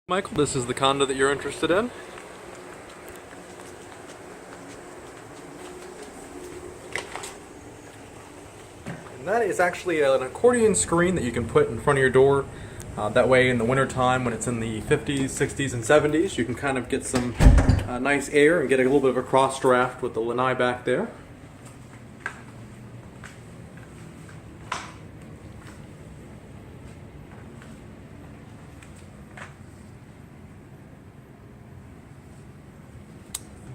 Michael, this is the condo that you're interested in. And that is actually an accordion screen that you can put in front of your door. That way in the winter time when it's in the 50s, 60s, and 70s, you can kind of get some nice air and get a little bit of a cross draft with the lanai back there.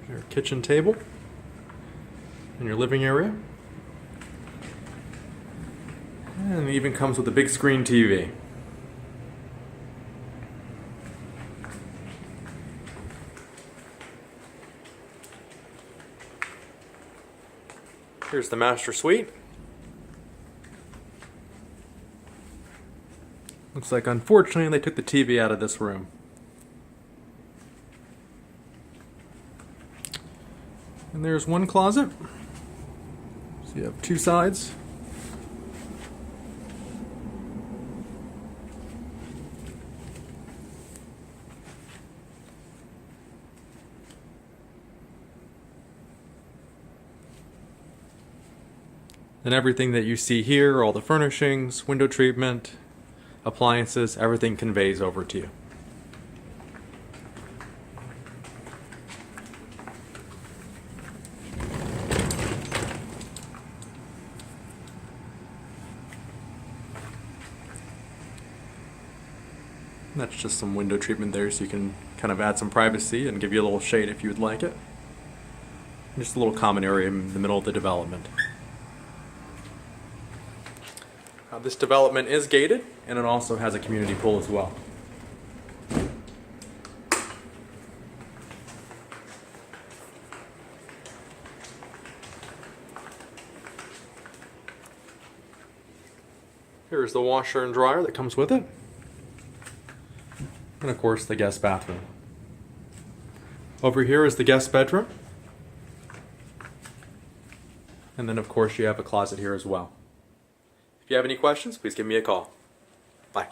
Your kitchen table and your living area. And it even comes with a big screen TV. Here's the master suite. Looks like unfortunately they took the TV out of this room. And there's one closet. So you have two sides. And everything that you see here, all the furnishings, window treatment, appliances, everything conveys over to you. And that's just some window treatment there, so you can kind of add some privacy and give you a little shade if you would like it. Just a little common area in the middle of the development. This development is gated, and it also has a community pool as well. Here's the washer and dryer that comes with it. And of course the guest bathroom. Over here is the guest bedroom. And then of course you have a closet here as well. If you have any questions, please give me a call. Bye.